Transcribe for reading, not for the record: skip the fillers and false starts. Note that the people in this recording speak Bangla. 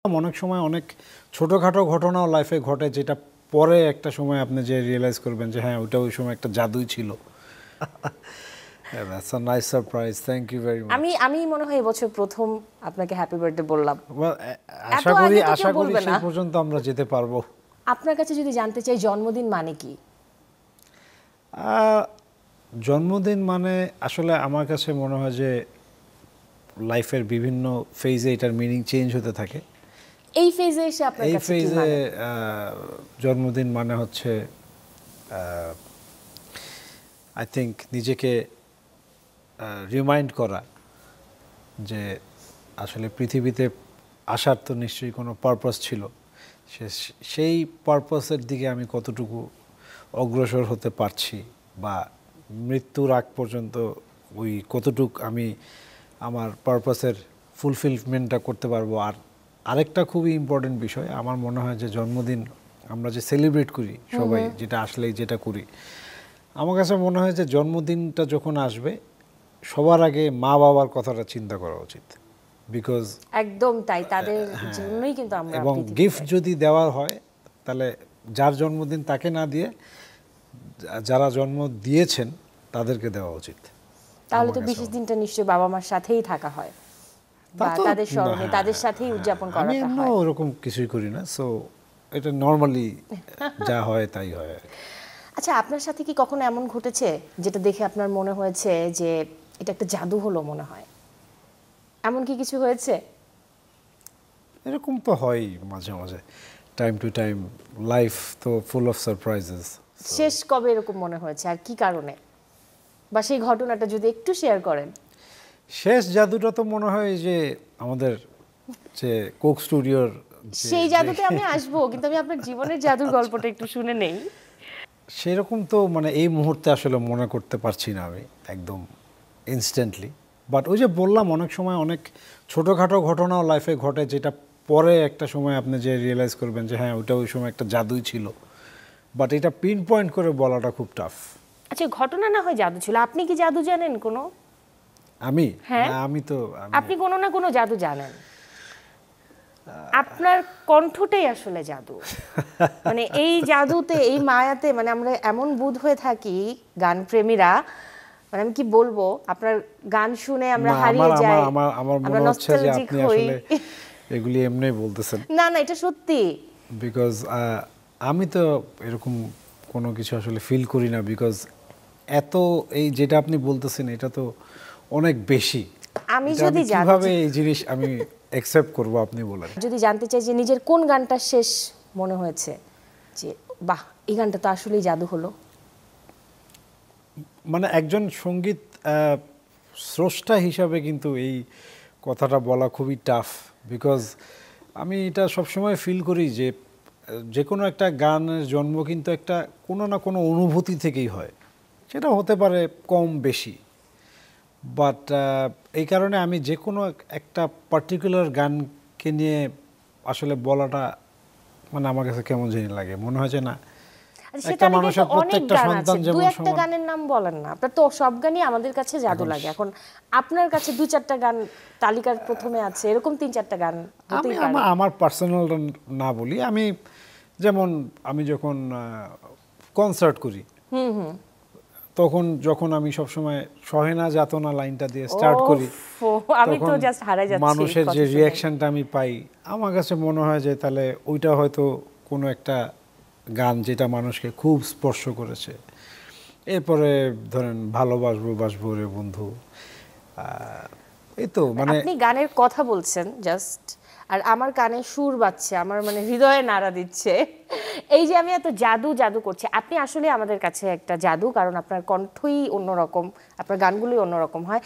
অনেক সময় অনেক ছোটখাটো ঘটনাও লাইফে ঘটে যেটা পরে একটা সময় আপনি যে রিয়েলাইজ করবেন যে হ্যাঁ ওইটা ওই সময় একটা জাদুই ছিল। That's a nice surprise. Thank you very much. আমি মনে হয় এবছর প্রথম আপনাকে হ্যাপি বার্থডে বললাম। Well, এত আগে তো কেউ আশা করি বলবে না। সেই পর্যন্ত আমরা যেতে পারবো। আপনার কাছে যদি জানতে চাই জন্মদিন মানে কি? জন্মদিন মানে আসলে আমার কাছে মনে হয় যে লাইফের বিভিন্ন ফেজে এটার মিনিং চেঞ্জ হতে থাকে। এই ফেজে এসে আপনার এই কাছে কি ফেজে মানে? জন্মদিন মানে হচ্ছে আই থিঙ্ক নিজেকে রিমাইন্ড করা যে আসলে পৃথিবীতে আসার তো নিশ্চয়ই কোনো পারপাস ছিল, সেই পারপাসের দিকে আমি কতটুকু অগ্রসর হতে পারছি বা মৃত্যুর আগ পর্যন্ত ওই কতটুকু আমি আমার পারপাসের ফুলফিলমেন্টটা করতে পারবো। আর আরেকটা খুবই ইম্পর্টেন্ট বিষয় আমার মনে হয় যে জন্মদিন আমরা যে সেলিব্রেট করি সবাই, যেটা আসলেই যেটা করি, আমার কাছে মনে হয় যে জন্মদিনটা যখন আসবে সবার আগে মা বাবার কথাটা চিন্তা করা উচিত। বিকজ একদম তাই, তাদের জন্যই কিন্তু আমরা এবং গিফট যদি দেওয়া হয় তাহলে যার জন্মদিন তাকে না দিয়ে যারা জন্ম দিয়েছেন তাদেরকে দেওয়া উচিত। তাহলে তো বিশেষ দিনটা নিশ্চয়ই বাবা মার সাথেই থাকা হয় বা তাদের স্মরণে তাদের সাথেই উদযাপন করাটা হয়। আমি ওরকম কিছুই করি না, সো এটা নর্মালি যা হয় তাই হয়। আচ্ছা, আপনার সাথে কি কখনো এমন ঘটেছে যেটা দেখে আপনার মনে হয়েছে যে এটা একটা জাদু হলো মনে হয়? এমন কি কিছু হয়েছে? এরকম তো হয় মাঝে মাঝে, টাইম টু টাইম। লাইফ তো ফুল অফ সারপ্রাইজেস। শেষ কবে এরকম মনে হয়েছে আর কি কারণে, বা সেই ঘটনাটা যদি একটু শেয়ার করেন? শেষ জাদুটা তো মনে হয় যে আমাদের যে কোক স্টুডিওর সেই জাদুতে আমি আসবো, কিন্তু আমি আপনার জীবনের জাদুর গল্পটা একটু শুনে নেই। সেরকম তো মানে এই মুহূর্তে আসলে মনে করতে পারছি না আমি একদম ইনস্ট্যান্টলি। বাট ওই যে বললাম অনেক সময় অনেক ছোটোখাটো ঘটনাও লাইফে ঘটে যেটা পরে একটা সময় আপনি যে রিয়েলাইজ করবেন যে হ্যাঁ ওইটা ওই সময় একটা জাদুই ছিল। বাট এটা পিন পয়েন্ট করে বলাটা খুব টাফ। আচ্ছা, ঘটনা না হয় জাদু ছিল, আপনি কি জাদু জানেন কোনো? আমি হ্যাঁ, আমি তো আপনি কোনো না কোনো জাদু জানেন। আপনার কণ্ঠটাই আসলে জাদু। মানে এই জাদুতে, এই মায়াতে, মানে আমরা এমন বুঁদ হয়ে থাকি গান প্রেমীরা, মানে আমি কি বলবো, আপনার গান শুনে আমরা হারিয়ে যাই, আমার মনে হচ্ছে যে আপনি আসলে এগুলি এমনি বলতেছেন। না না, এটা সত্যি। বিকজ আমি তো এরকম কোনো কিছু আসলে ফিল করি না। বিকজ এত এই যেটা আপনি বলতেছেন এটা তো অনেক বেশি। আমি যদি কিভাবে এই জিনিস আমি অ্যাকসেপ্ট করব আপনি বলেন। যদি জানতে চাই যে নিজের কোন গানটা শেষ মনে হয়েছে যে বাহ, এই গানটা তো আসলেই জাদু হলো? মানে একজন সঙ্গীত স্রষ্টা হিসাবে কিন্তু এই কথাটা বলা খুবই টাফ। বিকজ আমি এটা সবসময় ফিল করি যে যে কোনো একটা গানের জন্ম কিন্তু একটা কোনো না কোনো অনুভূতি থেকেই হয়, সেটা হতে পারে কম বেশি। বাট এই কারণে আমি যে কোনো একটা পার্টিকুলার গানকে নিয়ে আসলে বলাটা মানে আমার কাছে কেমন জানি লাগে। মনে হয় যে না, একটা মানুষের প্রত্যেকটা সন্তান যেমন সমান। একটা গানের নাম বলেন না, আপনার তো সব গানই আমাদের কাছে জাদু লাগে। এখন আপনার কাছে 2-4টা গান তালিকার প্রথমে আছে, এরকম 3-4টা গান হতেই পারে। আমার পার্সোনাল না বলি, আমি যেমন আমি যখন কনসার্ট করি তখন যখন আমি সবসময় সহেনা যাতনা লাইনটা দিয়ে স্টার্ট করি, আমি তো জাস্ট হারাই যাচ্ছি। মানুষের যে রিয়াকশনটা আমি পাই, আমার কাছে মনে হয় যে তাহলে ওইটা হয়তো কোনো একটা গান যেটা মানুষকে খুব স্পর্শ করেছে। এরপরে ধরেন ভালোবাসবো বাসবো রে বন্ধু, এই তো মানে আপনি গানের কথা বলছেন জাস্ট, আর আমার কানে সুর বাজছে, আমার মানে হৃদয়ে নাড়া দিচ্ছে। এই যে আমি এত জাদু জাদু করছি, আপনি আসলে আমাদের কাছে একটা জাদু, কারণ আপনার কণ্ঠই অন্যরকম, আপনার গানগুলোই অন্যরকম হয়।